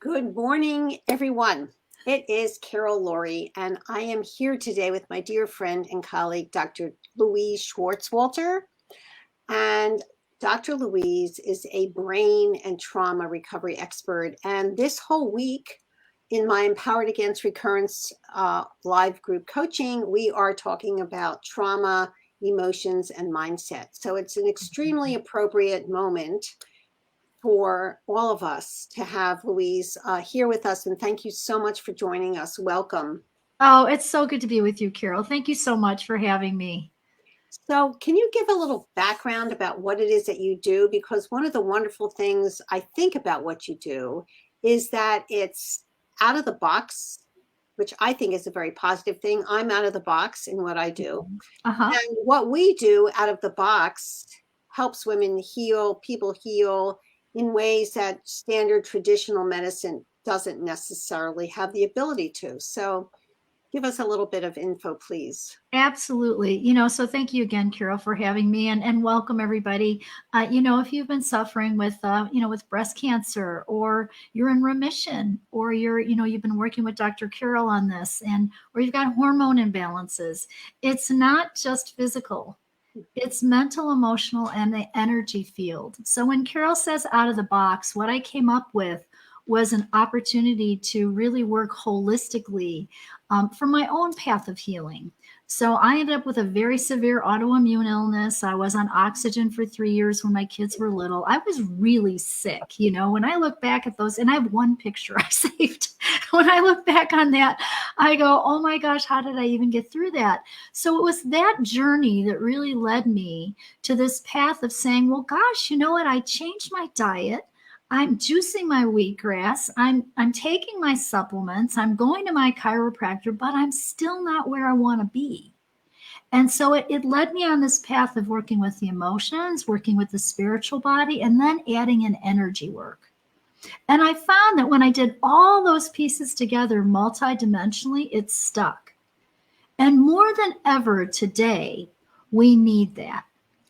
Good morning, everyone. It is Carol Lourie, and I am here today with my dear friend and colleague, Dr. Louise Swaltswalter. And Dr. Louise is a brain and trauma recovery expert. And this whole week in my Empowered Against Recurrence live group coaching, we are talking about trauma, emotions, and mindset. So it's an extremely appropriate moment for all of us to have Louise here with us. And thank you so much for joining us. Welcome. Oh, it's so good to be with you, Carol. Thank you so much for having me. So can you give a little background about what it is that you do? Because one of the wonderful things I think about what you do is that it's out of the box, which I think is a very positive thing. I'm out of the box in what I do. Uh-huh. And what we do out of the box helps women heal, people heal in ways that standard traditional medicine doesn't necessarily have the ability to. So give us a little bit of info, please. Absolutely. So thank you again, Carol, for having me and welcome everybody. If you've been suffering with, with breast cancer, or you're in remission, or you've been working with Dr. Carol on this, or you've got hormone imbalances, it's not just physical. It's mental, emotional, and the energy field. So when Carol says out of the box, what I came up with was an opportunity to really work holistically for my own path of healing. So I ended up with a very severe autoimmune illness. I was on oxygen for 3 years when my kids were little. I was really sick. When I look back at those, and I have one picture I saved. When I look back on that, I go, oh my gosh, how did I even get through that? So it was that journey that really led me to this path of saying, well, gosh, you know what? I changed my diet. I'm juicing my wheatgrass. I'm taking my supplements. I'm going to my chiropractor, but I'm still not where I want to be. And so it led me on this path of working with the emotions, working with the spiritual body, and then adding in energy work. And I found that when I did all those pieces together multidimensionally, it stuck. And more than ever today, we need that.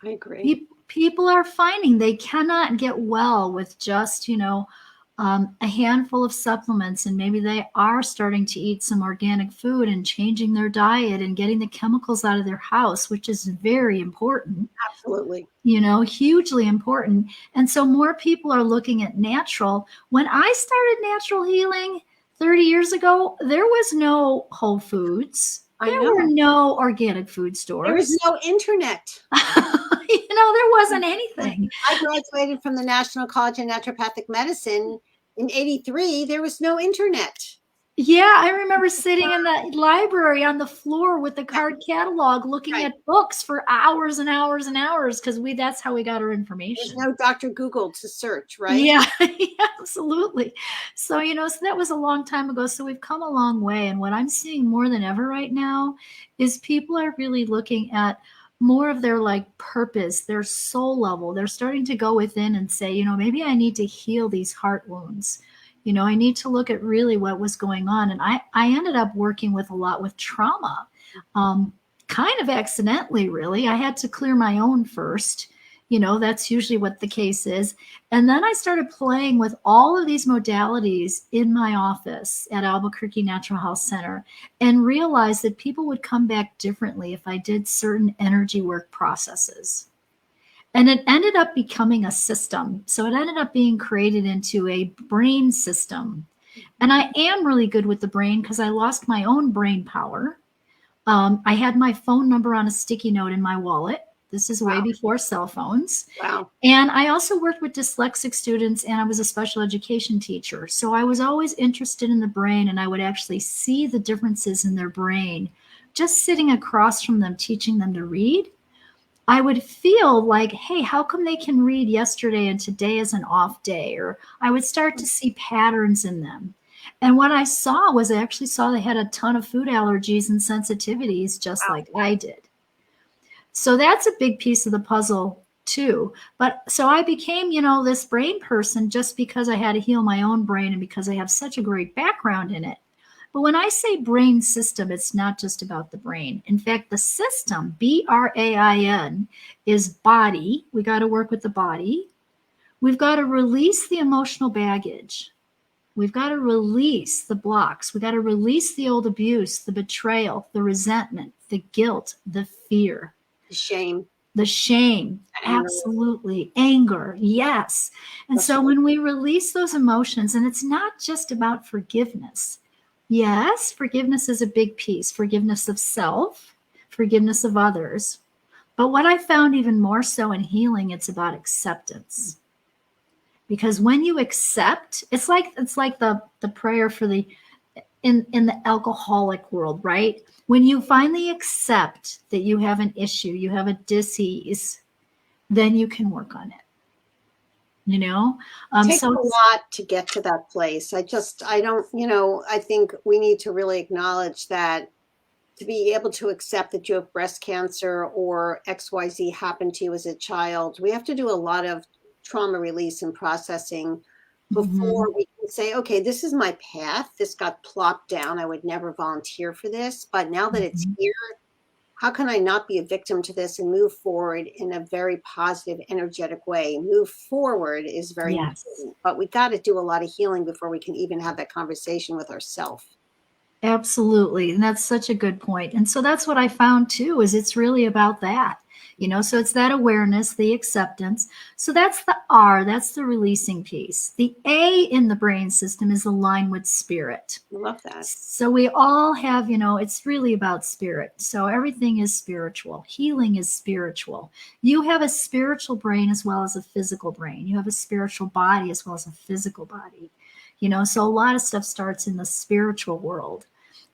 I agree. People are finding they cannot get well with just, a handful of supplements, and maybe they are starting to eat some organic food and changing their diet and getting the chemicals out of their house, which is very important. Absolutely. Hugely important. And so more people are looking at natural. When I started natural healing 30 years ago, there was no Whole Foods. There were no organic food stores. There was no internet. There wasn't anything. I graduated from the National College of Naturopathic Medicine in '83. There was no internet. Yeah, I remember sitting in the library on the floor with the card catalog looking at books for hours and hours and hours, because that's how we got our information. There's no Dr. Google to search, right? Yeah, absolutely. So, so that was a long time ago. So we've come a long way. And what I'm seeing more than ever right now is people are really looking at more of their purpose, their soul level. They're starting to go within and say, maybe I need to heal these heart wounds. I need to look at really what was going on. And I ended up working with a lot with trauma, kind of accidentally, really. I had to clear my own first. That's usually what the case is. And then I started playing with all of these modalities in my office at Albuquerque Natural Health Center, and realized that people would come back differently if I did certain energy work processes. And it ended up becoming a system. So it ended up being created into a brain system. And I am really good with the brain because I lost my own brain power. I had my phone number on a sticky note in my wallet. This is way before cell phones. Wow. And I also worked with dyslexic students, and I was a special education teacher. So I was always interested in the brain, and I would actually see the differences in their brain. Just sitting across from them, teaching them to read, I would feel like, hey, how come they can read yesterday and today is an off day? Or I would start to see patterns in them. And what I saw was I actually saw they had a ton of food allergies and sensitivities, just like I did. So that's a big piece of the puzzle too. But so I became, this brain person just because I had to heal my own brain and because I have such a great background in it. But when I say brain system, it's not just about the brain. In fact, the system, B.R.A.I.N, is body. We got to work with the body. We've got to release the emotional baggage. We've got to release the blocks. We've got to release the old abuse, the betrayal, the resentment, the guilt, the fear, Shame, the shame. anger. Absolutely. Anger. Yes. And That's so when we release those emotions, and it's not just about forgiveness. Yes, forgiveness is a big piece. Forgiveness of self, forgiveness of others. But what I found even more so in healing, it's about acceptance. Because when you accept, it's like the prayer for the in the alcoholic world, right? When you finally accept that you have an issue, you have a disease, then you can work on it. You know, It takes so a lot to get to that place. I don't, I think we need to really acknowledge that to be able to accept that you have breast cancer or XYZ happened to you as a child, we have to do a lot of trauma release and processing mhm, before we can say, okay, this is my path. This got plopped down. I would never volunteer for this. But now that it's mhm. here, how can I not be a victim to this and move forward in a very positive, energetic way? Move forward is very Yes. important, but we got to do a lot of healing before we can even have that conversation with ourselves. Absolutely. And that's such a good point. And so that's what I found too, is it's really about that. So it's that awareness, the acceptance. So that's the R, that's the releasing piece. The A in the brain system is aligned with spirit. I love that. So we all have, it's really about spirit. So everything is spiritual. Healing is spiritual. You have a spiritual brain as well as a physical brain. You have a spiritual body as well as a physical body. So a lot of stuff starts in the spiritual world.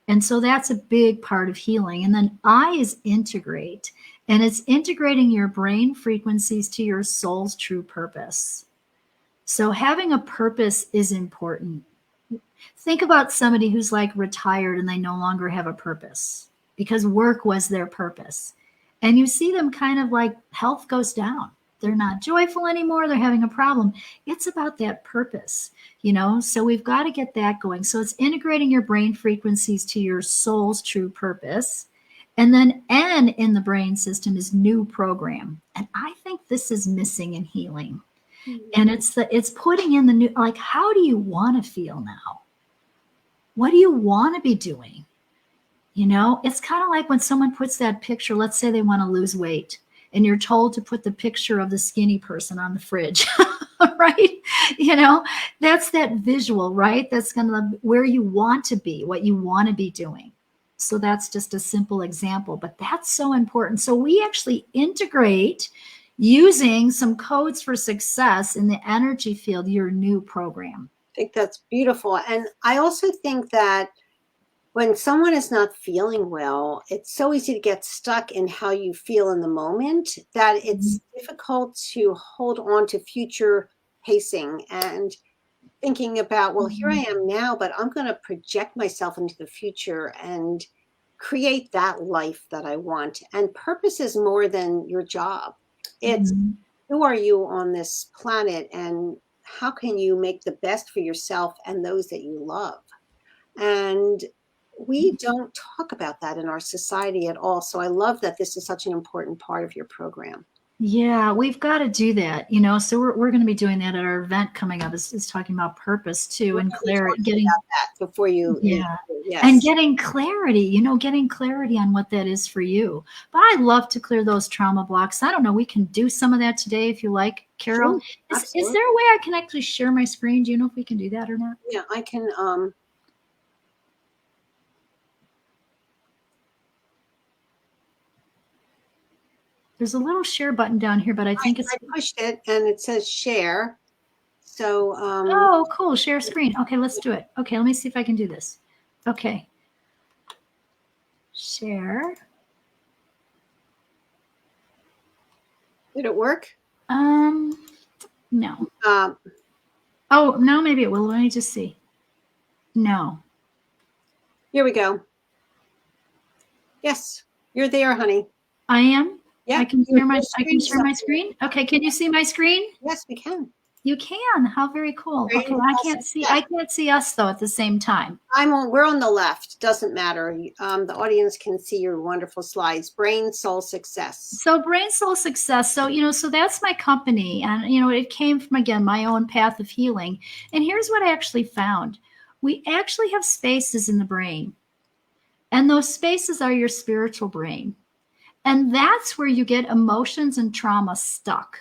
And so that's a big part of healing. And then I is integrate, and it's integrating your brain frequencies to your soul's true purpose. So having a purpose is important. Think about somebody who's like retired and they no longer have a purpose because work was their purpose. And you see them kind of like health goes down. They're not joyful anymore. They're having a problem. It's about that purpose, So we've got to get that going. So it's integrating your brain frequencies to your soul's true purpose. And then N in the brain system is new program. And I think this is missing in healing. And it's putting in the new, like, how do you want to feel now? What do you want to be doing? It's kind of like when someone puts that picture, let's say they want to lose weight, and you're told to put the picture of the skinny person on the fridge, right? That's that visual, right? That's kind of where you want to be, what you want to be doing. So that's just a simple example, but that's so important. So we actually integrate using some codes for success in the energy field, your new program. I think that's beautiful. And I also think that when someone is not feeling well, it's so easy to get stuck in how you feel in the moment that it's difficult to hold on to future pacing and thinking about, well, here I am now, but I'm going to project myself into the future and create that life that I want. And purpose is more than your job. It's who are you on this planet and how can you make the best for yourself and those that you love? And we don't talk about that in our society at all. So I love that this is such an important part of your program. Yeah, we've got to do that, So we're going to be doing that at our event coming up. Is talking about purpose too, We're and going to be clarity, talking getting about that before you. and Yes. getting clarity. Getting clarity on what that is for you. But I love to clear those trauma blocks. I don't know. We can do some of that today if you like, Carol. Sure, Is there a way I can actually share my screen? Do you know if we can do that or not? Yeah, I can. There's a little share button down here, but I think it's. I pushed it and it says share. So. Oh, cool. Share screen. Okay, let's do it. Okay, let me see if I can do this. Okay. Share. Did it work? No. Um, Oh, now maybe it will. Let me just see. No. Here we go. Yes, you're there, honey. I am. Yeah, I can share my screen. Okay, can you see my screen? Yes, we can. You can. How very cool. Brain Okay, pulses, yeah. I can't see us though at the same time. We're on the left. Doesn't matter. The audience can see your wonderful slides. Brain, soul, success. So Brain Soul Success. So, so that's my company. And, it came from, again, my own path of healing. And here's what I actually found. We actually have spaces in the brain. And those spaces are your spiritual brain. And that's where you get emotions and trauma stuck.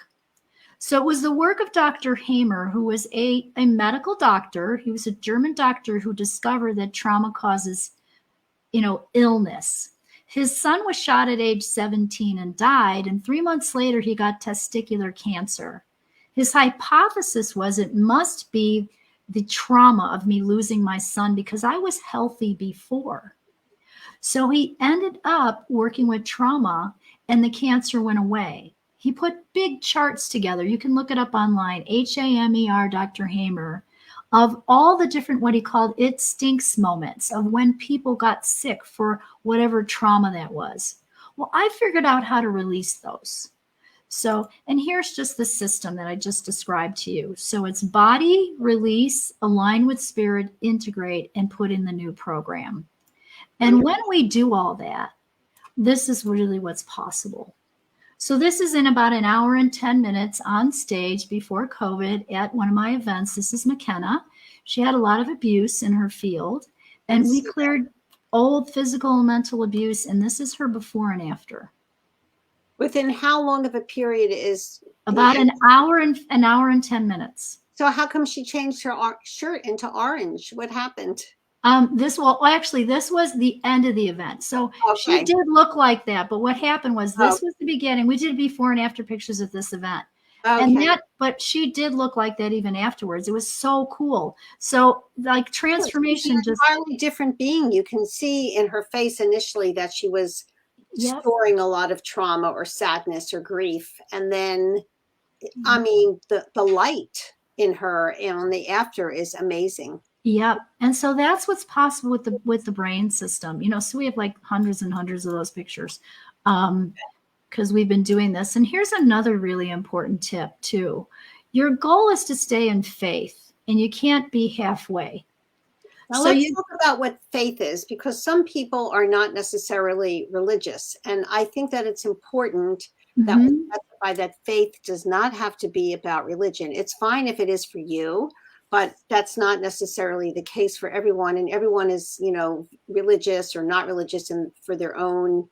So it was the work of Dr. Hamer, who was a medical doctor. He was a German doctor who discovered that trauma causes, illness. His son was shot at age 17 and died, and 3 months later, he got testicular cancer. His hypothesis was it must be the trauma of me losing my son because I was healthy before. So he ended up working with trauma, and the cancer went away. He put big charts together. You can look it up online, HAMER, Dr. Hamer, of all the different, what he called it stinks moments of when people got sick for whatever trauma that was. Well, I figured out how to release those. So, and here's just the system that I just described to you. So it's body, release, align with spirit, integrate, and put in the new program. And when we do all that, this is really what's possible. So this is in about an hour and 10 minutes on stage before COVID at one of my events. This is McKenna. She had a lot of abuse in her field, and we cleared old physical and mental abuse, and this is her before and after. Within how long of a period is about an hour and 10 minutes. So how come she changed her shirt into orange? What happened? This was the end of the event. So She did look like that, but what happened was this was the beginning. We did before and after pictures of this event. Okay. But she did look like that even afterwards. It was so cool. So like transformation, just an entirely different being. You can see in her face initially that she was storing a lot of trauma or sadness or grief. And then, I mean, the light in her and the after is amazing. Yep. And so that's what's possible with the brain system. So we have like hundreds and hundreds of those pictures because we've been doing this. And here's another really important tip too. Your goal is to stay in faith, and you can't be halfway. Now let's talk about what faith is, because some people are not necessarily religious. And I think that it's important that we specify that faith does not have to be about religion. It's fine if it is for you, but that's not necessarily the case for everyone. And everyone is, religious or not religious, and for their own,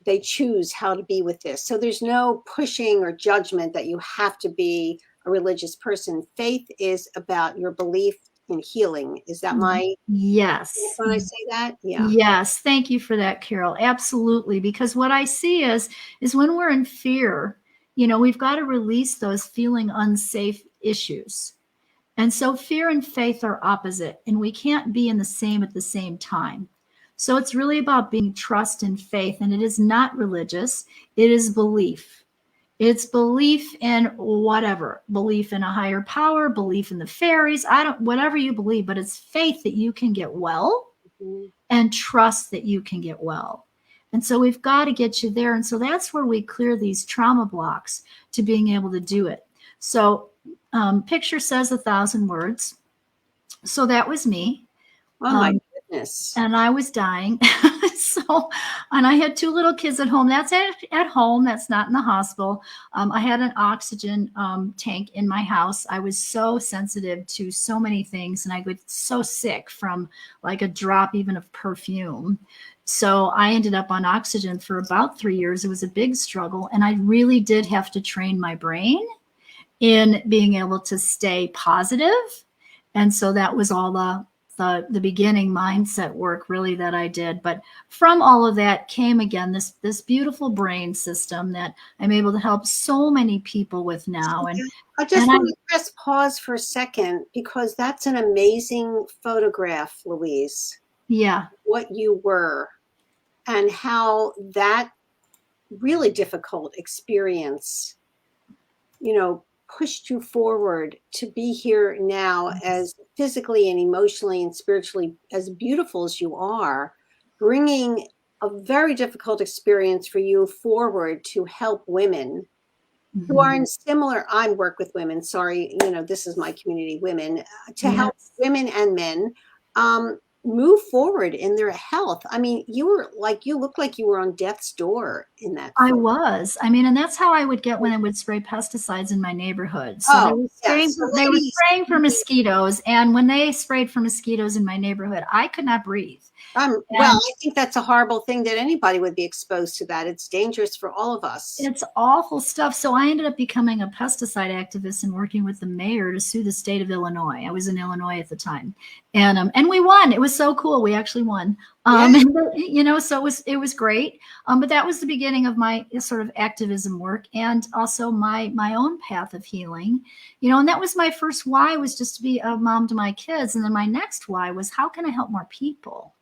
they choose how to be with this. So there's no pushing or judgment that you have to be a religious person. Faith is about your belief in healing. Is that my? Yes. When I say that? Yeah. Yes. Thank you for that, Carol. Absolutely. Because what I see is when we're in fear, we've got to release those feeling unsafe issues. And so fear and faith are opposite, and we can't be in the same at the same time. So it's really about being trust and faith, and it is not religious. It is belief. It's belief in whatever, belief in a higher power, belief in the fairies, whatever you believe, but it's faith that you can get well and trust that you can get well. And so we've got to get you there. And so that's where we clear these trauma blocks to being able to do it. So picture says 1,000 words. So that was me. Oh my goodness. And I was dying. And I had 2 little kids at home. That's at home. That's not in the hospital. I had an oxygen tank in my house. I was so sensitive to so many things, and I got so sick from like a drop even of perfume. So I ended up on oxygen for about 3 years. It was a big struggle. And I really did have to train my brain in being able to stay positive. And so that was all the beginning mindset work really that I did. But from all of that came again this beautiful brain system that I'm able to help so many people with now. And I just want to press pause for a second, because that's an amazing photograph, Louise. Yeah. What you were and how that really difficult experience, pushed you forward to be here now, as physically and emotionally and spiritually as beautiful as you are, bringing a very difficult experience for you forward to help women who are Mhm. in similar, I work with women, sorry, this is my community, women, to help Yes. women and men move forward in their health. I mean, you look like you were on death's door in that I photo. was. I mean, and that's how I would get when I would spray pesticides in my neighborhood. So Oh, yes. So they were ladies, spraying for mosquitoes, and when they sprayed for mosquitoes in my neighborhood, I could not breathe. well, And I think that's a horrible thing that anybody would be exposed to that. It's dangerous for all of us. it's awful stuff. So I ended up becoming a pesticide activist and working with the mayor to sue the state of Illinois. I was in Illinois at the time, and we won. It was so cool. We actually won. Yeah. So it was great. But that was the beginning of my sort of activism work, and also my own path of healing. And that was my first why, was just to be a mom to my kids, and then my next why was, how can I help more people?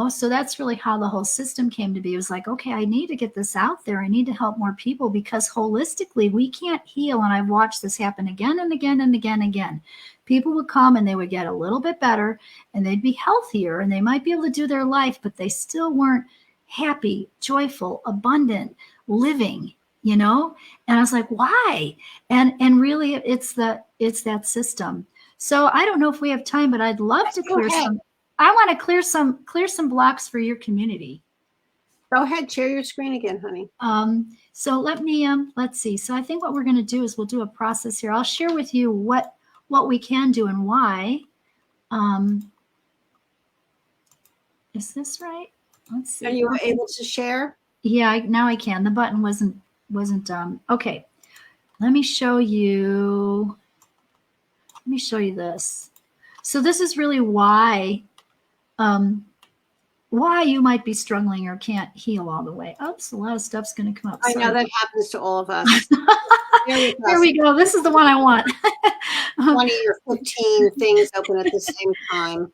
So that's really how the whole system came to be. It was like, okay, I need to get this out there. I need to help more people, because holistically we can't heal. And I've watched this happen again and again and again and again. People would come and they would get a little bit better and they'd be healthier and they might be able to do their life, but they still weren't happy, joyful, abundant, living, And I was like, why? And really it's that system. So I don't know if we have time, but I'd love to Go clear ahead. some. I want to clear some blocks for your community. Go ahead. Share your screen again, honey. So let's see. So I think what we're going to do is we'll do a process here. I'll share with you what we can do and why. Is this right? Let's see. Are you able to share? Yeah, now I can. The button wasn't okay. Let me show you this. So this is really why you might be struggling or can't heal all the way. Oops, a lot of stuff's going to come up. I know that happens to all of us. Here we go. This is the one I want. 20 or 15 things open at the same time.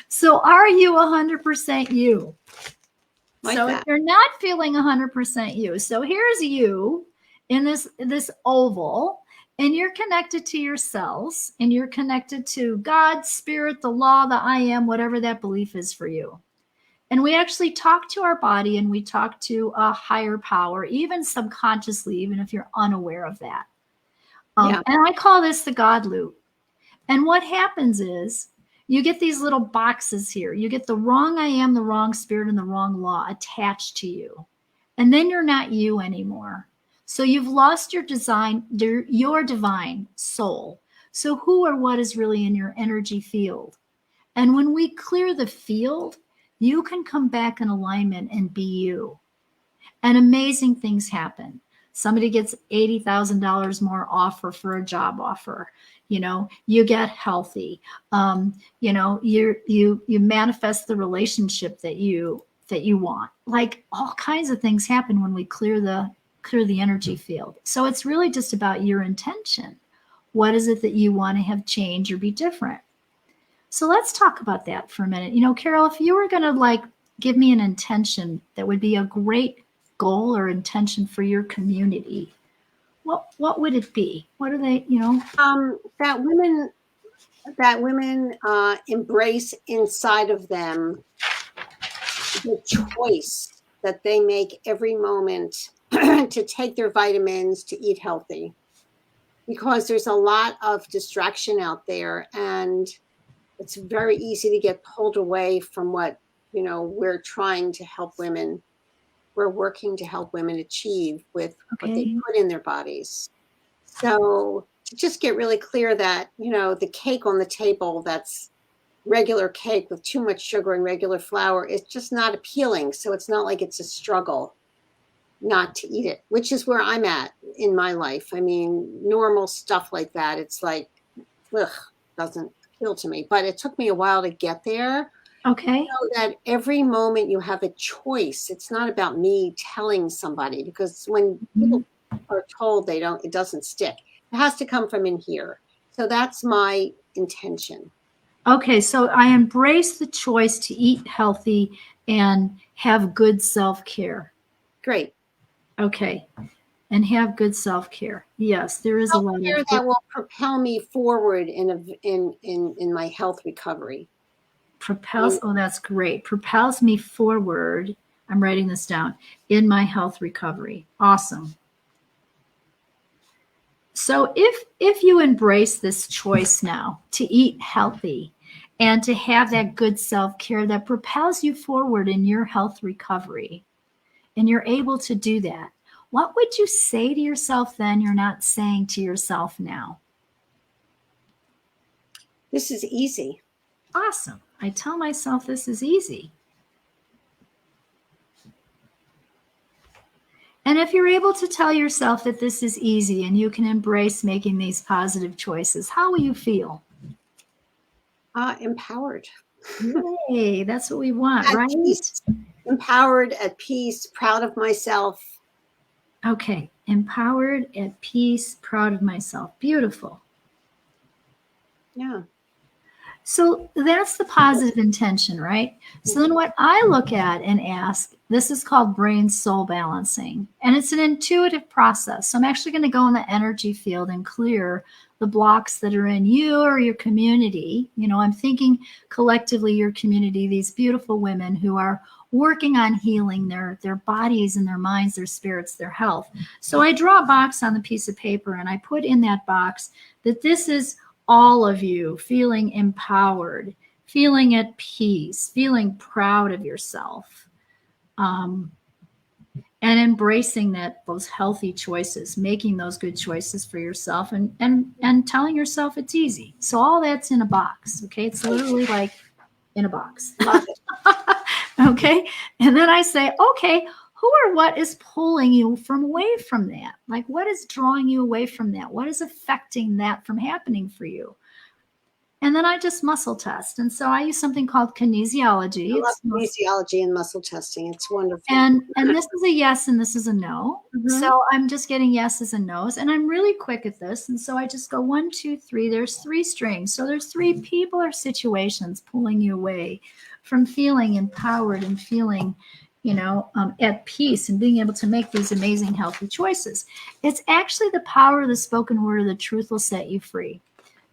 So are you 100% you? Like So that. if you're not feeling 100% you, so here's you in this oval, and you're connected to your cells, and you're connected to God, spirit, the law, the I am, whatever that belief is for you. And we actually talk to our body, and we talk to a higher power, even subconsciously, even if you're unaware of that. Yeah. And I call this the God loop. And what happens is you get these little boxes here. You get the wrong I am, the wrong spirit, and the wrong law attached to you. And then you're not you anymore. So you've lost your divine soul. So who or what is really in your energy field? And when we clear the field, you can come back in alignment and be you. And amazing things happen. Somebody gets $80,000 more offer for a job offer. You get healthy. You manifest the relationship that you want. Like, all kinds of things happen when we clear the energy field. So it's really just about your intention. What is it that you want to have change or be different? So let's talk about that for a minute. Carol, if you were going to give me an intention that would be a great goal or intention for your community, what would it be? What are they, That women embrace inside of them the choice that they make every moment to take their vitamins, to eat healthy, because there's a lot of distraction out there, and it's very easy to get pulled away from what we're trying to help women. We're working to help women achieve with what they put in their bodies. So to just get really clear that the cake on the table that's regular cake with too much sugar and regular flour is just not appealing. So it's not like it's a struggle not to eat it, which is where I'm at in my life. I mean, normal stuff like that, it's like, ugh, doesn't appeal to me. But it took me a while to get there. Okay. That every moment you have a choice. It's not about me telling somebody, because when people are told, it doesn't stick. It has to come from in here. So that's my intention. Okay, so I embrace the choice to eat healthy and have good self-care. Great. Okay, and have good self-care. Yes, there is a lot of that will propel me forward in my health recovery. Oh, that's great. Propels me forward. I'm writing this down, in my health recovery. Awesome. So if you embrace this choice now to eat healthy and to have that good self-care that propels you forward in your health recovery, and you're able to do that, what would you say to yourself then you're not saying to yourself now? This is easy. Awesome. I tell myself this is easy. And if you're able to tell yourself that this is easy and you can embrace making these positive choices, how will you feel? Empowered. Yay, that's what we want, At right? peace. Empowered, at peace, proud of myself. Okay, empowered, at peace, proud of myself. Beautiful. Yeah. So that's the positive intention, right? So then what I look at and ask, this is called brain soul balancing, and it's an intuitive process. So I'm actually going to go in the energy field and clear the blocks that are in you or your community. You know, I'm thinking collectively your community, these beautiful women who are working on healing their bodies and their minds, their spirits, their health. So I draw a box on the piece of paper and I put in that box that this is all of you feeling empowered, feeling at peace, feeling proud of yourself, and embracing those healthy choices, making those good choices for yourself, and telling yourself it's easy. So all that's in a box. Okay, it's literally like in a box. Love it. Okay, and then I say, okay, who or what is pulling you from away from that? Like, what is drawing you away from that? What is affecting that from happening for you? And then I just muscle test. And so I use something called kinesiology. I love kinesiology and muscle testing. It's wonderful. And this is a yes and this is a no. Mhm. So I'm just getting yeses and nos. And I'm really quick at this. And so I just go 1, 2, 3. There's 3 strings. So there's 3 people or situations pulling you away from feeling empowered and feeling, at peace and being able to make these amazing healthy choices. It's actually the power of the spoken word of the truth will set you free.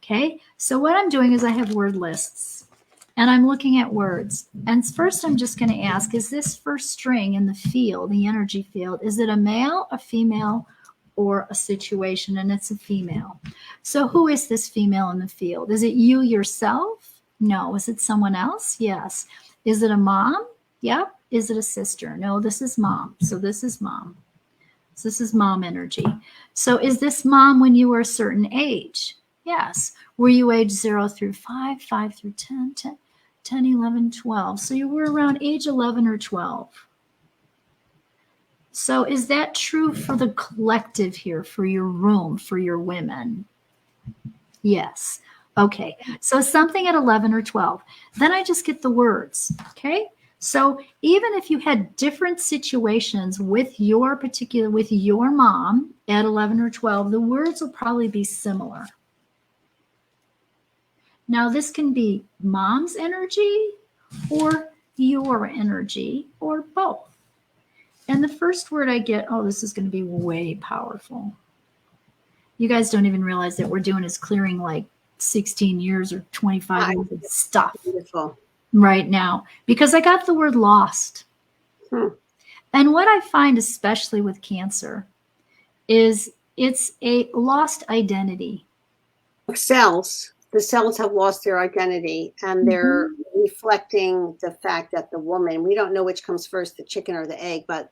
Okay, so what I'm doing is I have word lists and I'm looking at words. And first I'm just going to ask, is this first string in the field, the energy field, is it a male, a female, or a situation? And it's a female. So who is this female in the field? Is it you yourself? No. Is it someone else? Yes. Is it a mom? Yep. Is it a sister? No, this is mom. So this is mom. So this is mom energy. So is this mom when you were a certain age? Yes. Were you age 0 through 5, 5 through 10, 10, 11, 12? So you were around age 11 or 12. So is that true for the collective here, for your room, for your women? Yes. Okay. So something at 11 or 12. Then I just get the words. Okay. So even if you had different situations with your mom at 11 or 12, the words will probably be similar. Now, this can be mom's energy or your energy or both. And the first word I get, oh, this is going to be way powerful. You guys don't even realize that we're doing is clearing like 16 years or 25 years of stuff. Beautiful. Right now, because I got the word lost. And what I find, especially with cancer, is it's a lost identity. The cells have lost their identity, and they're reflecting the fact that the woman, we don't know which comes first, the chicken or the egg, but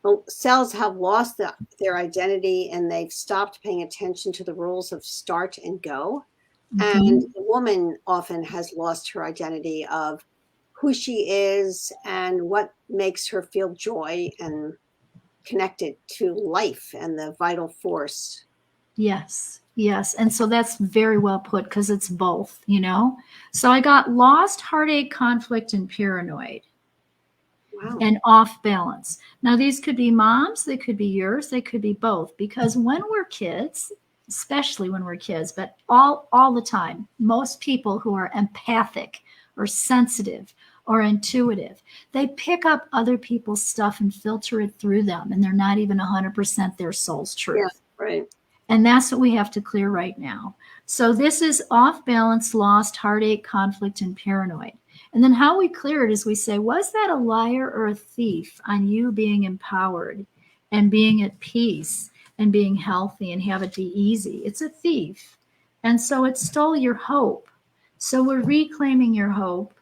the cells have lost their identity and they've stopped paying attention to the rules of start and go. And the woman often has lost her identity of who she is and what makes her feel joy and connected to life and the vital force. Yes. Yes. And so that's very well put because it's both, So I got lost, heartache, conflict, and paranoid. Wow. And off balance. Now, these could be moms, they could be yours, they could be both. Because when we're kids, especially when we're kids, but all the time, most people who are empathic or sensitive or intuitive, they pick up other people's stuff and filter it through them, and they're not even 100% their soul's truth. Yeah, right. And that's what we have to clear right now. So this is off balance, lost, heartache, conflict, and paranoid. And then how we clear it is we say, was that a liar or a thief on you being empowered and being at peace and being healthy and have it be easy. It's a thief. And so it stole your hope. So we're reclaiming your hope.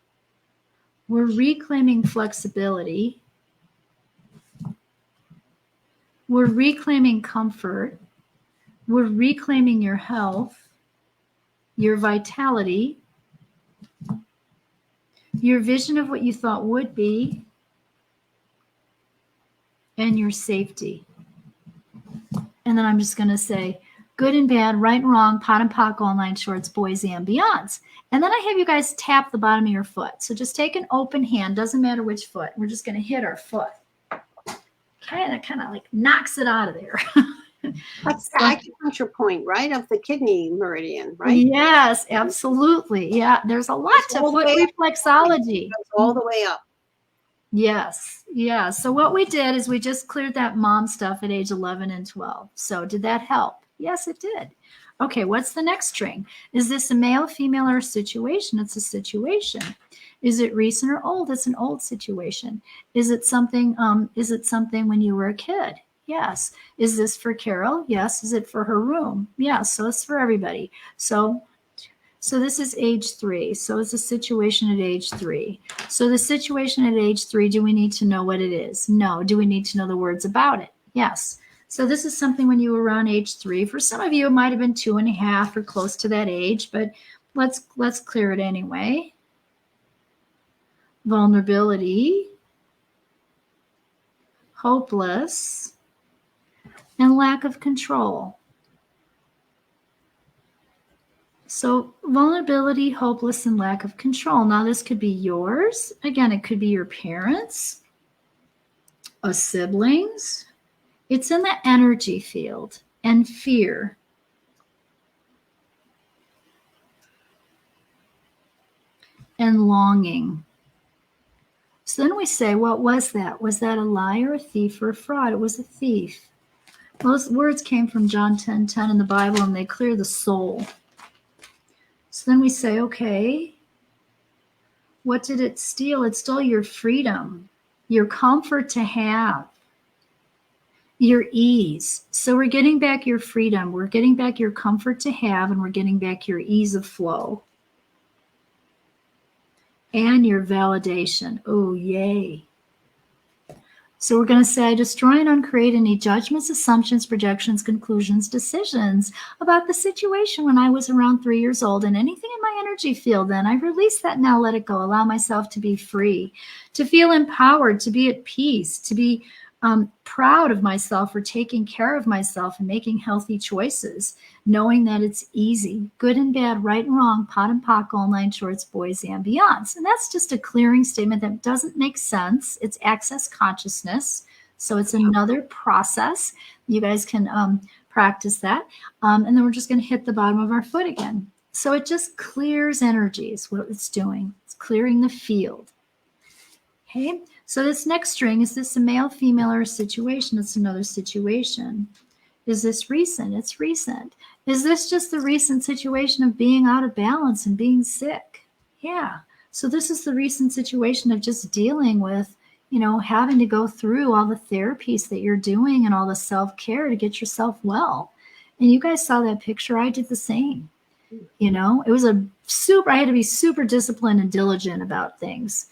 We're reclaiming flexibility. We're reclaiming comfort. We're reclaiming your health, your vitality, your vision of what you thought would be, and your safety. And then I'm just going to say good and bad, right and wrong, pot and pock, all nine shorts, boys and beyonds. And then I have you guys tap the bottom of your foot. So just take an open hand, doesn't matter which foot. We're just going to hit our foot. Kind of like knocks it out of there. That's the acupuncture point, right, of the kidney meridian, right? Yes, absolutely. Yeah, there's a lot to foot reflexology. It goes all the way up. Yes, yeah. So what we did is we just cleared that mom stuff at age 11 and 12. So did that help? Yes, it did. Okay, what's the next string? Is this a male, female, or a situation? It's a situation. Is it recent or old? It's an old situation. Is it something when you were a kid? Yes. Is this for Carol? Yes. Is it for her room? Yes. So it's for everybody. So this is age 3. So it's a situation at age 3. So the situation at age 3, do we need to know what it is? No. Do we need to know the words about it? Yes. So this is something when you were around age 3. For some of you, it might have been 2.5 or close to that age, but let's clear it anyway. Vulnerability, hopeless, and lack of control. So vulnerability, hopeless, and lack of control. Now this could be yours. Again, it could be your parents, a siblings. It's in the energy field. And fear. And longing. So then we say, what was that? Was that a liar, a thief, or a fraud? It was a thief. Those words came from John 10:10 in the Bible, and they clear the soul. So then we say, okay, what did it steal? It stole your freedom, your comfort to have, your ease. So we're getting back your freedom. We're getting back your comfort to have, and we're getting back your ease of flow. And your validation. Oh, yay. So we're going to say, I destroy and uncreate any judgments, assumptions, projections, conclusions, decisions about the situation when I was around 3 years old and anything in my energy field then. I release that now, let it go, allow myself to be free, to feel empowered, to be at peace, to be proud of myself for taking care of myself and making healthy choices, knowing that it's easy, good and bad, right and wrong, pot and pock, all nine shorts, boys and beyonds. And that's just a clearing statement that doesn't make sense. It's access consciousness. So it's another process. You guys can practice that. And then we're just going to hit the bottom of our foot again. So it just clears energy is what it's doing. It's clearing the field. Okay. So this next string, is this a male, female, or a situation? It's another situation. Is this recent? It's recent. Is this just the recent situation of being out of balance and being sick? Yeah. So this is the recent situation of just dealing with, having to go through all the therapies that you're doing and all the self-care to get yourself well. And you guys saw that picture. I did the same. It was I had to be super disciplined and diligent about things.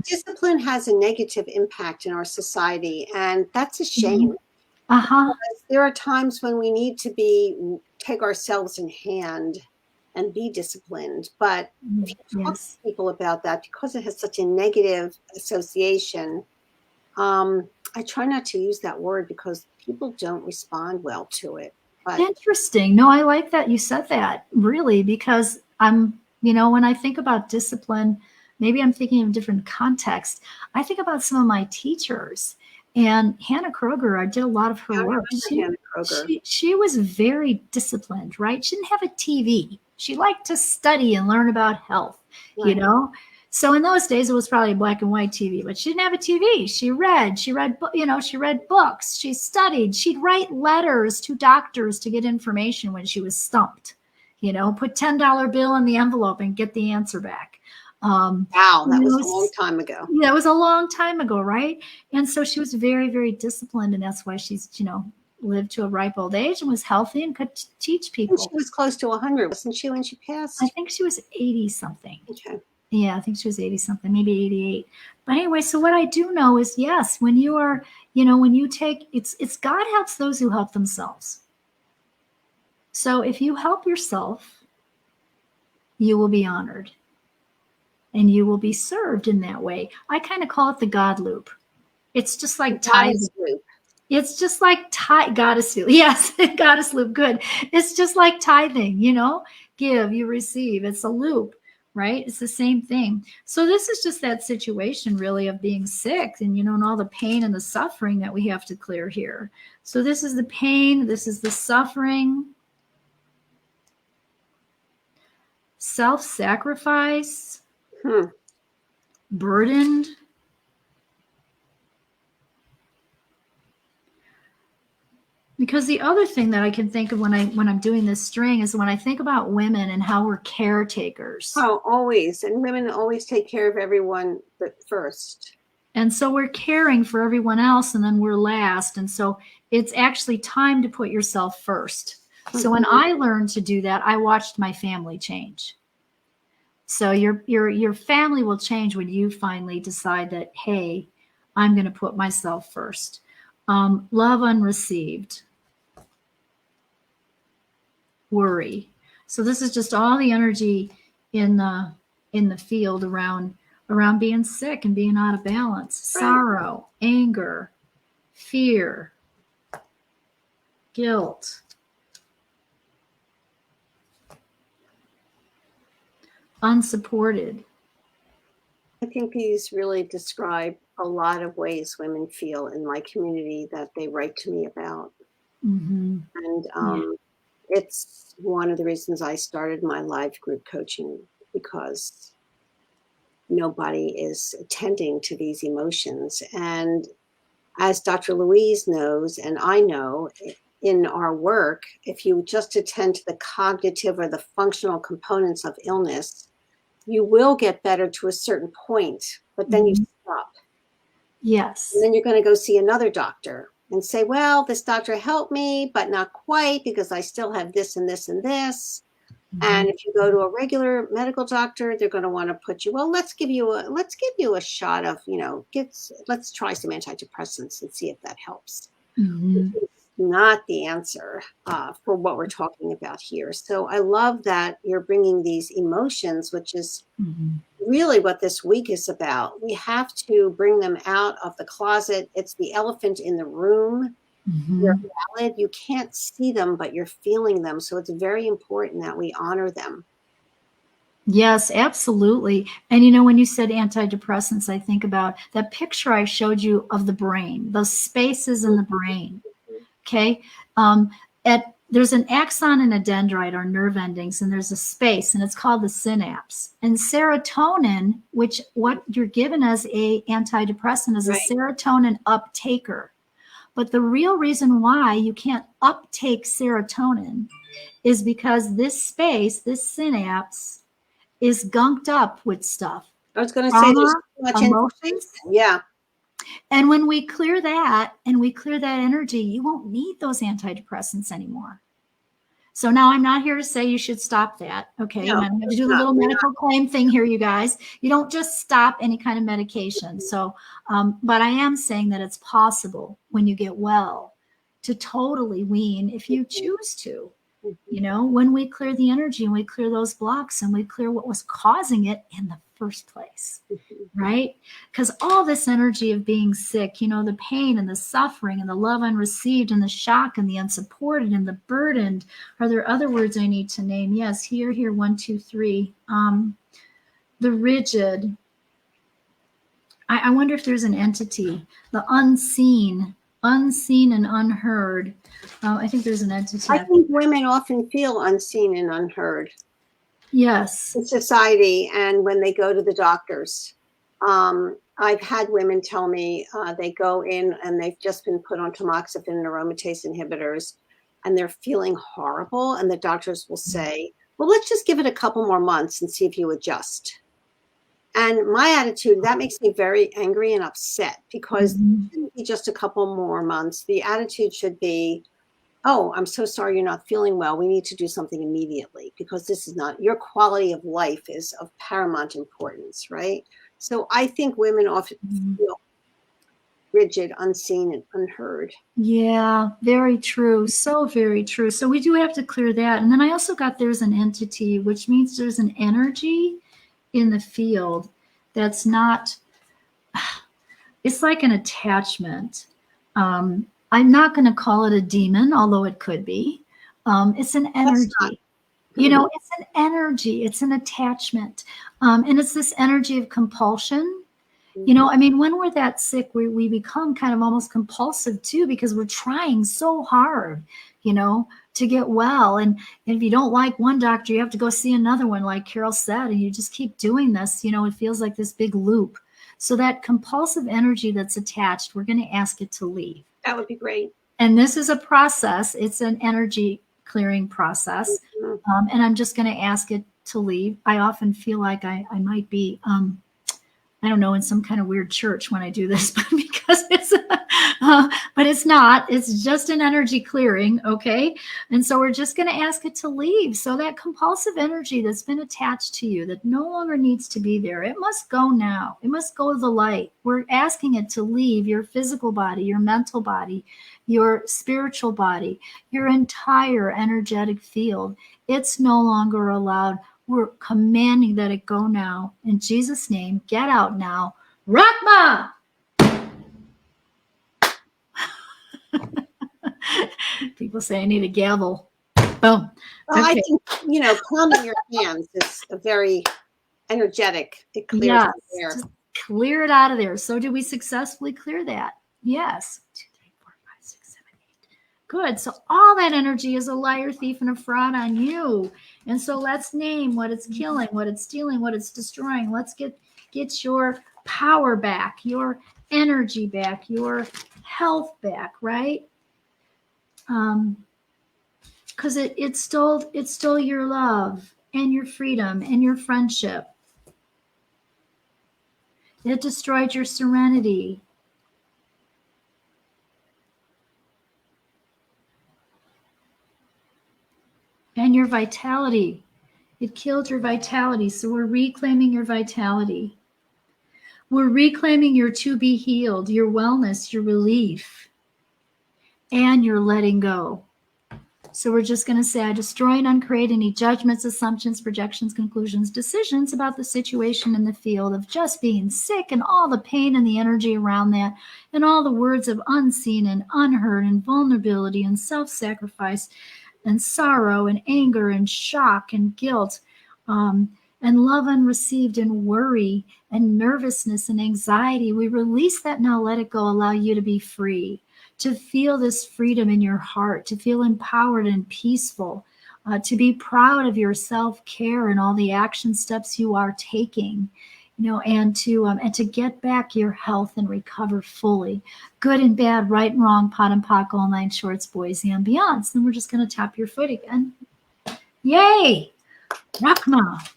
Discipline has a negative impact in our society, and that's a shame. There are times when we need to take ourselves in hand and be disciplined. But if you talk to people about that, because it has such a negative association, I try not to use that word because people don't respond well to it. But interesting. No, I like that you said that, really, because when I think about discipline, maybe I'm thinking of a different context. I think about some of my teachers, and Hannah Kroger, I did a lot of her work. She was very disciplined, right? She didn't have a TV. She liked to study and learn about health, So in those days, it was probably a black and white TV, but she didn't have a TV. She read books, she studied, she'd write letters to doctors to get information when she was stumped, put $10 bill in the envelope and get the answer back. Wow, that was a long time ago. Yeah, it was a long time ago, right? And so she was very, very disciplined, and that's why she's, lived to a ripe old age and was healthy and could teach And people. she was close to 100, wasn't she, when she passed? I think she was 80 something. Okay. Yeah, I think she was 80 something, maybe 88. But anyway, so what I do know is, yes, when you are, when you take, it's God helps those who help themselves. So if you help yourself, you will be honored and you will be served in that way. I kind of call it the God loop. It's just like tithing. It's just like goddess loop. Yes, goddess loop. Good. It's just like tithing, give, you receive. It's a loop, right? It's the same thing. So this is just that situation really of being sick and, and all the pain and the suffering that we have to clear here. So this is the pain. This is the suffering. Self-sacrifice. Burdened. Because the other thing that I can think of when I'm doing this string is when I think about women and how we're caretakers. Oh, always. And women always take care of everyone but first. And so we're caring for everyone else and then we're last. And so it's actually time to put yourself first. So when I learned to do that, I watched my family change. So your family will change when you finally decide that, hey, I'm going to put myself first. Love unreceived. Worry. So this is just all the energy in the field around being sick and being out of balance. Right. Sorrow, anger, fear, guilt, unsupported. I think these really describe a lot of ways women feel in my community that they write to me about. Mm-hmm. And it's one of the reasons I started my live group coaching, because nobody is attending to these emotions. And as Dr. Louise knows, and I know in our work, if you just attend to the cognitive or the functional components of illness, you will get better to a certain point, but then you stop. Yes. And then you're going to go see another doctor and say, well, this doctor helped me, but not quite, because I still have this and this and this. And if you go to a regular medical doctor, they're going to want to put you, well, let's give you a shot of, let's try some antidepressants and see if that helps. It's not the answer for what we're talking about here. So I love that you're bringing these emotions, which is really what this week is about. We have to bring them out of the closet. It's the elephant in the room. They're valid. You can't see them, but you're feeling them. So it's very important that we honor them. Yes, absolutely. And when you said antidepressants, I think about that picture I showed you of the brain, those spaces in the brain. Okay. There's an axon and a dendrite, our nerve endings, and there's a space, and it's called the synapse. And serotonin, which what you're given as a antidepressant, is a serotonin uptaker. But the real reason why you can't uptake serotonin is because this space, this synapse, is gunked up with stuff. I was going to say there's too much emotions. Yeah. And when we clear that and we clear that energy, you won't need those antidepressants anymore. So now I'm not here to say you should stop that. Okay. No, I'm going to do the little medical claim thing here, you guys. You don't just stop any kind of medication. So, but I am saying that it's possible when you get well to totally wean if you choose to. When we clear the energy and we clear those blocks and we clear what was causing it in the first place, right? Because all this energy of being sick, the pain and the suffering and the love unreceived and the shock and the unsupported and the burdened. Are there other words I need to name? Yes, here, 1, 2, 3. The rigid. I wonder if there's an entity, the unseen and unheard. I think there's an entity. I think women often feel unseen and unheard. Yes. In society and when they go to the doctors. I've had women tell me they go in and they've just been put on tamoxifen and aromatase inhibitors and they're feeling horrible. And the doctors will say, well, let's just give it a couple more months and see if you adjust. And my attitude, that makes me very angry and upset because Mhm. it shouldn't be just a couple more months. The attitude should be, oh, I'm so sorry you're not feeling well. We need to do something immediately because this is not your quality of life is of paramount importance, right? So I think women often Mhm. feel rigid, unseen, and unheard. Yeah, very true. So very true. So we do have to clear that. And then I also got there's an entity, which means there's an energy in the field that's not, it's like an attachment. I'm not going to call it a demon, although it could be. It's an That's not. energy. You know, it's an energy, it's an attachment. And it's this energy of compulsion. You know, I mean, when we're that sick, we become kind of almost compulsive too, because we're trying so hard, you know, to get well. And if you don't like one doctor, you have to go see another one, like Carol said, and you just keep doing this, you know, it feels like this big loop. So that compulsive energy that's attached, we're going to ask it to leave. That would be great. And this is a process, it's an energy clearing process. Mhm. And I'm just going to ask it to leave. I often feel like I might be I don't know, in some kind of weird church when I do this, but because but it's not, it's just an energy clearing. Okay. And so we're just going to ask it to leave. So that compulsive energy that's been attached to you that no longer needs to be there, it must go now. It must go to the light. We're asking it to leave your physical body, your mental body, your spiritual body, your entire energetic field. It's no longer allowed. We're commanding that it go now. In Jesus' name, get out now. Rakma! People say I need a gavel. Boom. Well, I Okay. think, palming your hands is a very energetic. It clears Yes. the air. Just clear it out of there. So did we successfully clear that? Yes. 2, 3, 4, 5, 6, 7, 8. Good. So all that energy is a liar, thief, and a fraud on you. And so let's name what it's killing, what it's stealing, what it's destroying. Let's get your power back, your energy back, your health back, right? Because it stole your love and your freedom and your friendship. It destroyed your serenity. And your vitality. It killed your vitality. So we're reclaiming your vitality. We're reclaiming your to be healed, your wellness, your relief, and your letting go. So we're just going to say, I destroy and uncreate any judgments, assumptions, projections, conclusions, decisions about the situation in the field of just being sick and all the pain and the energy around that, and all the words of unseen and unheard and vulnerability and self-sacrifice and sorrow and anger and shock and guilt, and love unreceived and worry and nervousness and anxiety. We release that now, let it go, allow you to be free, to feel this freedom in your heart, to feel empowered and peaceful, to be proud of your self-care and all the action steps you are taking, and to get back your health and recover fully, good and bad, right and wrong, pot and pock, all 9 shorts, boys and beyonds. Then we're just going to tap your foot again. Yay! Rakma.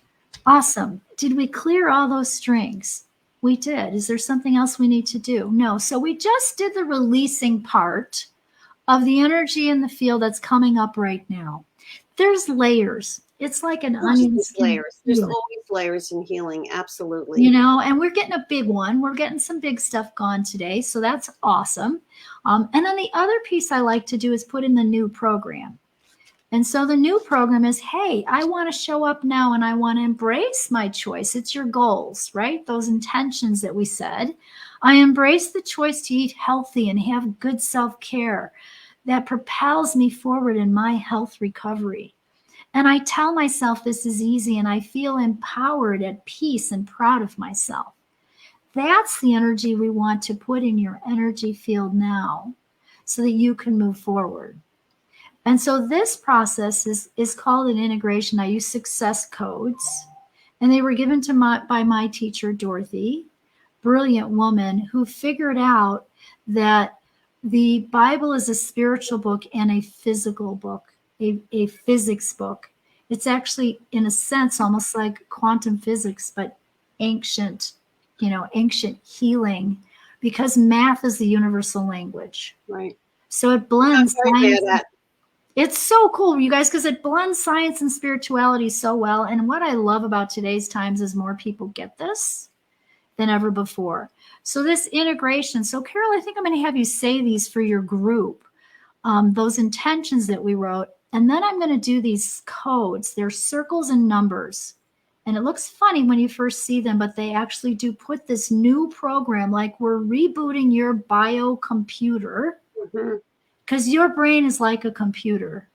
Awesome. Did we clear all those strings? We did. Is there something else we need to do? No. So we just did the releasing part of the energy in the field that's coming up right now. There's layers. It's like an onion skin. Layers. There's always layers in healing. Absolutely. And we're getting a big one. We're getting some big stuff gone today. So that's awesome. And then the other piece I like to do is put in the new program. And so the new program is, hey, I want to show up now and I want to embrace my choice. It's your goals, right? Those intentions that we said. I embrace the choice to eat healthy and have good self-care that propels me forward in my health recovery. And I tell myself this is easy and I feel empowered, at peace, and proud of myself. That's the energy we want to put in your energy field now so that you can move forward. And so this process is called an integration. I use success codes, and they were given to by my teacher, Dorothy, brilliant woman who figured out that the Bible is a spiritual book and a physical book, a physics book. It's actually, in a sense, almost like quantum physics, but ancient, ancient healing, because math is the universal language. Right. So it blends I'm very science. bad at. It's so cool, you guys, because it blends science and spirituality so well. And what I love about today's times is more people get this than ever before. So this integration. So Carol, I think I'm going to have you say these for your group, those intentions that we wrote. And then I'm going to do these codes. They're circles and numbers. And it looks funny when you first see them, but they actually do put this new program, like we're rebooting your biocomputer, because your brain is like a computer.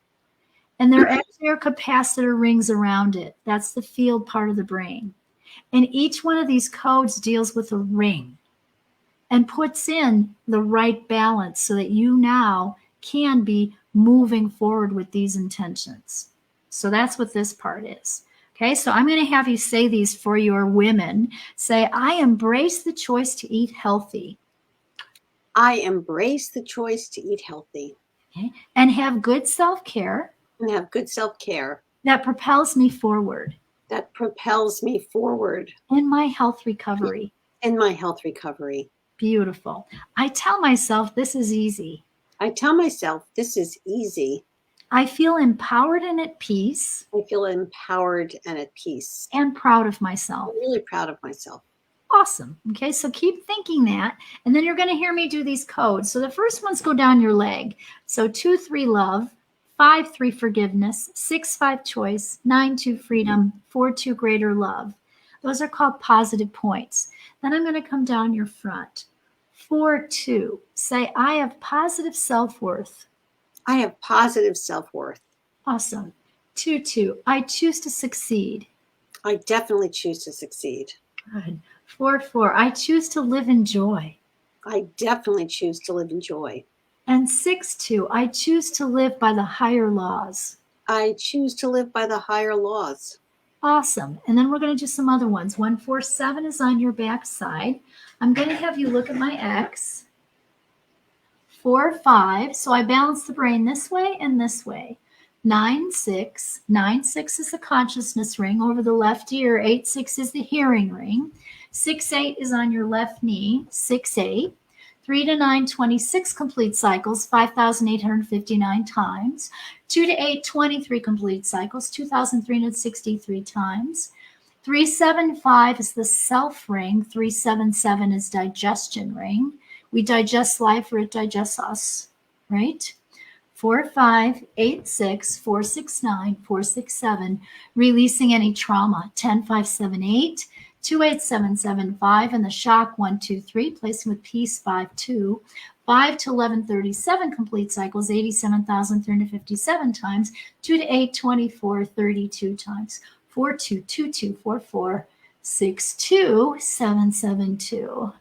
And there actually are capacitor rings around it. That's the field part of the brain. And each one of these codes deals with a ring and puts in the right balance so that you now can be moving forward with these intentions. So that's what this part is. Okay, so I'm going to have you say these for your women. Say, I embrace the choice to eat healthy. I embrace the choice to eat healthy. Okay, and have good self-care. And have good self-care. That propels me forward. That propels me forward. In my health recovery. In my health recovery. Beautiful. I tell myself this is easy. I tell myself this is easy. I feel empowered and at peace. I feel empowered and at peace. And proud of myself. I'm really proud of myself. Awesome. Okay, so keep thinking that. And then you're going to hear me do these codes. So the first ones go down your leg. So 2, 3, love. 5, 3, forgiveness. 6, 5, choice. 9, 2, freedom. 4, 2, greater love. Those are called positive points. Then I'm going to come down your front. 4, 2. Say, I have positive self-worth. I have positive self-worth. Awesome. 2, 2. I choose to succeed. I definitely choose to succeed. Good. 4, 4. I choose to live in joy. I definitely choose to live in joy. And 6, 2. I choose to live by the higher laws. I choose to live by the higher laws. Awesome. And then we're going to do some other ones. 1, 4, 7 is on your back side. I'm going to have you look at my X. 4, 5. So I balance the brain this way and this way. 9, 6. 9, 6 is the consciousness ring over the left ear. 8, 6 is the hearing ring. 6, 8 is on your left knee. 6, 8. 3 to 9, 26 complete cycles, 5,859 times. 2 to 8, 23 complete cycles, 2,363 times. 3, 7, 5 is the self ring. 3, 7, 7 is digestion ring. We digest life or it digests us, right? 4, 5, 8, 6, 4, 6, 9, 4, 6, 7, releasing any trauma. 10, 5, 7, 8. 2, 8, 7, 7, 5, and the shock 1, 2, 3, placing with peace 5, 2, 5 to 11, 37 complete cycles, 87,357 times, 2 to 8, 24, 32 times, 4, 2, 2, 2, 4, 4, 6, 2, 7, 7, 2.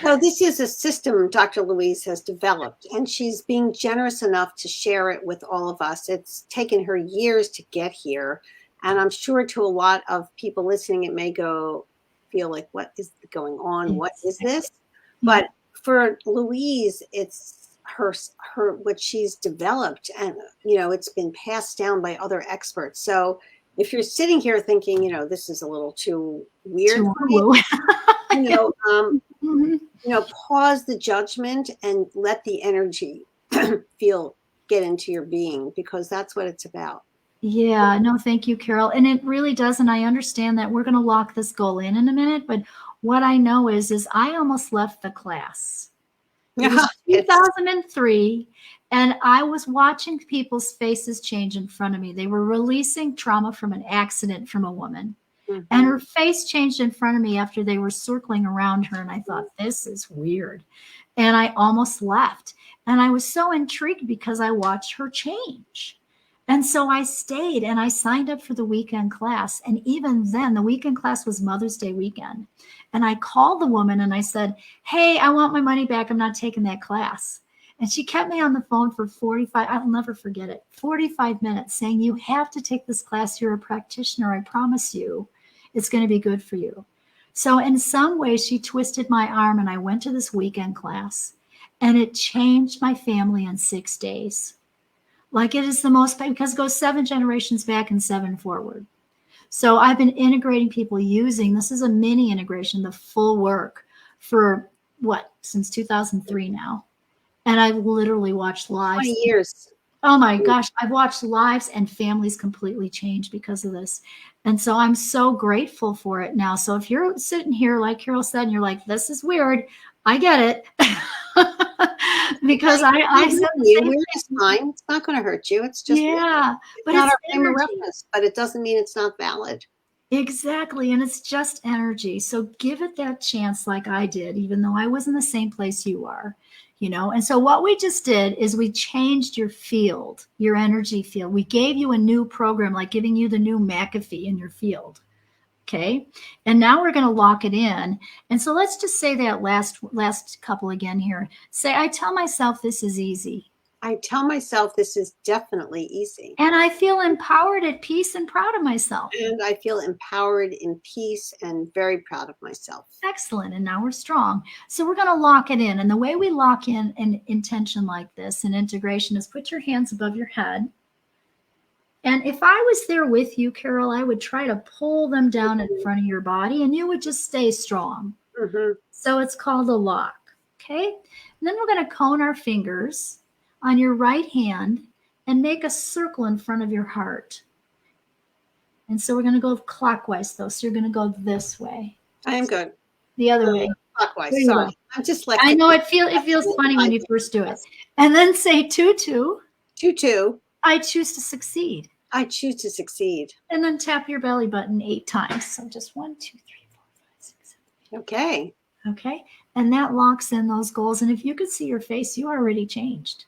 So this is a system Dr. Louise has developed, and she's being generous enough to share it with all of us. It's taken her years to get here. And I'm sure to a lot of people listening, it may feel like, what is going on? What is this? But for Louise, it's her what she's developed, and it's been passed down by other experts. So if you're sitting here thinking, this is a little too weird, pause the judgment and let the energy get into your being, because that's what it's about. Yeah, no, thank you, Carol. And it really does. And I understand that we're going to lock this goal in a minute. But what I know is I almost left the class. It was 2003, and I was watching people's faces change in front of me. They were releasing trauma from an accident from a woman. Mm-hmm. And her face changed in front of me after they were circling around her. And I thought, this is weird. And I almost left. And I was so intrigued because I watched her change. And so I stayed and I signed up for the weekend class. And even then, the weekend class was Mother's Day weekend. And I called the woman and I said, hey, I want my money back. I'm not taking that class. And she kept me on the phone for I'll never forget it, 45 minutes saying, you have to take this class. You're a practitioner. I promise you, it's going to be good for you. So in some way, she twisted my arm and I went to this weekend class and it changed my family in 6 days. Like it is the most, because it goes 7 generations back and 7 forward. So I've been integrating people using, this is a mini integration, the full work for what, since 2003 now. And I've literally watched lives. 20 years. Oh my gosh, I've watched lives and families completely change because of this. And so I'm so grateful for it now. So if you're sitting here, like Carol said, and you're like, this is weird, I get it. Because I said the you. same Weird thing. is fine. It's not going to hurt you. It's just Yeah, it's but not it's our frame of energy. reference, but it doesn't mean it's not valid. Exactly. And it's just energy. So give it that chance like I did, even though I was in the same place you are, you know. And so what we just did is we changed your field, your energy field. We gave you a new program, like giving you the new McAfee in your field. Okay. And now we're going to lock it in. And so let's just say that last couple again here. Say, I tell myself this is easy. I tell myself this is definitely easy. And I feel empowered, at peace, and proud of myself. And I feel empowered, in peace, and very proud of myself. Excellent. And now we're strong. So we're going to lock it in. And the way we lock in an intention like this, an integration, is put your hands above your head. And if I was there with you, Carol, I would try to pull them down in front of your body, and you would just stay strong. Mm-hmm. So it's called a lock. Okay. And then we're going to cone our fingers on your right hand and make a circle in front of your heart. And so we're going to go clockwise, though. So you're going to go this way. I am good. The other way. Clockwise. Sorry. I'm just like, I know it feels funny when you first do it. And then say 2-2. 2-2. I choose to succeed. I choose to succeed. And then tap your belly button 8 times. So just 1, 2, 3, 4, 5, 6, 7. Okay. Okay. And that locks in those goals. And if you could see your face, you already changed.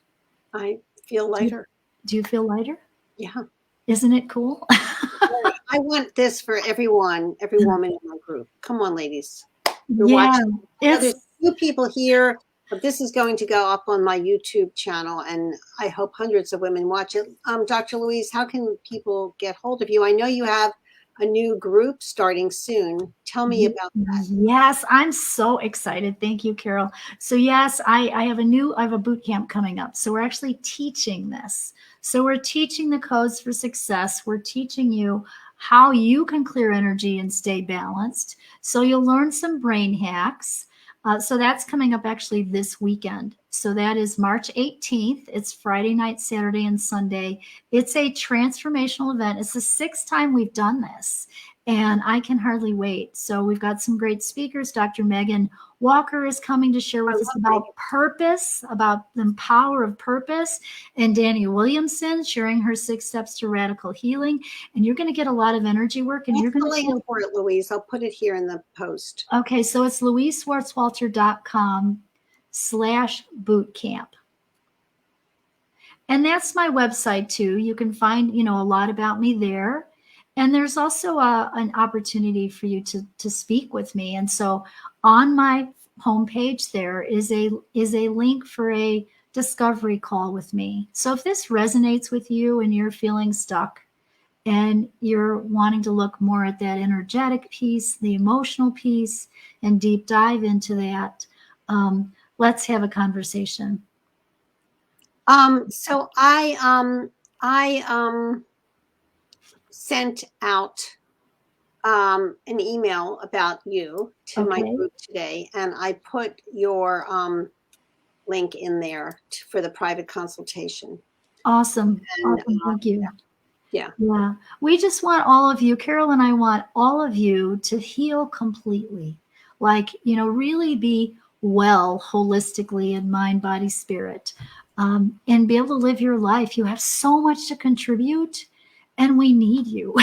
I feel lighter. Do you feel lighter? Yeah. Isn't it cool? I want this for everyone, every woman in my group. Come on, ladies. You're Yeah. watching. There's a few people here, but this is going to go up on my YouTube channel, and I hope hundreds of women watch it. Dr. Louise, how can people get hold of you? I know you have a new group starting soon. Tell me about that. Yes, I'm so excited. Thank you, Carol. So yes, I have a boot camp coming up. So we're actually teaching this. So we're teaching the codes for success. We're teaching you how you can clear energy and stay balanced. So you'll learn some brain hacks. So that's coming up actually this weekend. So that is March 18th. It's Friday night, Saturday, and Sunday. It's a transformational event. It's the 6th time we've done this, and I can hardly wait. So we've got some great speakers. Dr. Megan Walker is coming to share with us about purpose, about the power of purpose, and Danny Williamson sharing her 6 steps to radical healing. And you're going to get a lot of energy work, and you're going to feel for it, Louise. I'll put it here in the post. Okay, so it's louiseswartzwalter.com/bootcamp. And that's my website too. You can find, a lot about me there. And there's also an opportunity for you to speak with me. And so on my homepage there is a link for a discovery call with me. So if this resonates with you and you're feeling stuck and you're wanting to look more at that energetic piece, the emotional piece, and deep dive into that, let's have a conversation. So I sent out an email about you to my group today, and I put your link in there for the private consultation. Awesome. Awesome. Thank you. Yeah. Yeah. We just want all of you, Carol and I want all of you to heal completely. Like, really be well holistically in mind, body, spirit, and be able to live your life. You have so much to contribute, and we need you.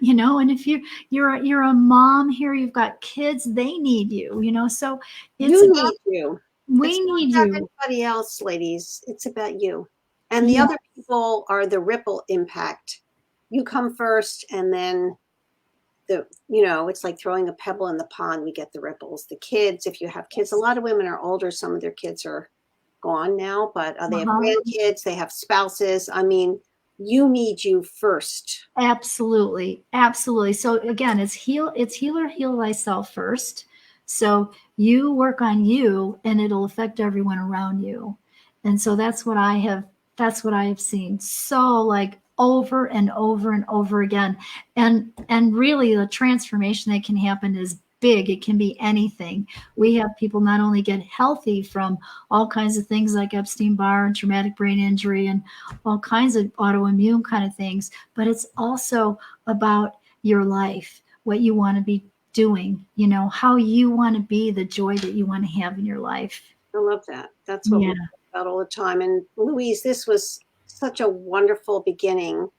And if you're a mom here, you've got kids, they need you. So you need you. We need you. Everybody else, ladies, it's about you. And the other people are the ripple impact. You come first, and then it's like throwing a pebble in the pond. We get the ripples. The kids, if you have kids, a lot of women are older. Some of their kids are gone now, but they have grandkids, they have spouses. I mean, you need you first. Absolutely. Absolutely. So again, it's heal thyself first. So you work on you, and it'll affect everyone around you. And so that's what I have seen. So like over and over and over again. And really the transformation that can happen is big. It can be anything. We have people not only get healthy from all kinds of things like Epstein-Barr and traumatic brain injury and all kinds of autoimmune kind of things, but it's also about your life, what you want to be doing, how you want to be, the joy that you want to have in your life. I love that. That's what we talk about all the time. And Louise, this was such a wonderful beginning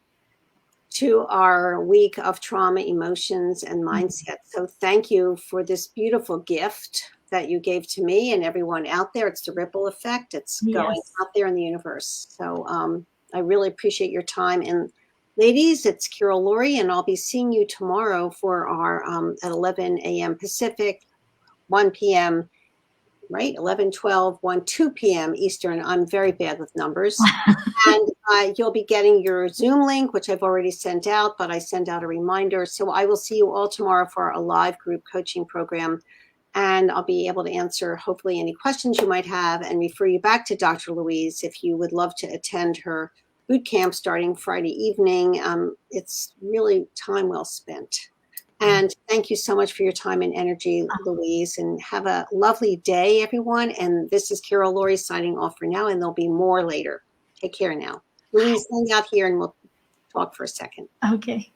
to our week of trauma, emotions, and mindset. So thank you for this beautiful gift that you gave to me and everyone out there. It's the ripple effect. It's going out there in the universe. So I really appreciate your time. And ladies, it's Carol Lourie, and I'll be seeing you tomorrow for our at 11 a.m. Pacific, 1 p.m. right? 11, 12, 1, 2 p.m. Eastern. I'm very bad with numbers. And you'll be getting your Zoom link, which I've already sent out, but I send out a reminder. So I will see you all tomorrow for a live group coaching program. And I'll be able to answer hopefully any questions you might have and refer you back to Dr. Louise if you would love to attend her boot camp starting Friday evening. It's really time well spent. And thank you so much for your time and energy, Louise, and have a lovely day, everyone. And this is Carol Lourie signing off for now, and there'll be more later. Take care now. Louise, hang out here and we'll talk for a second. Okay.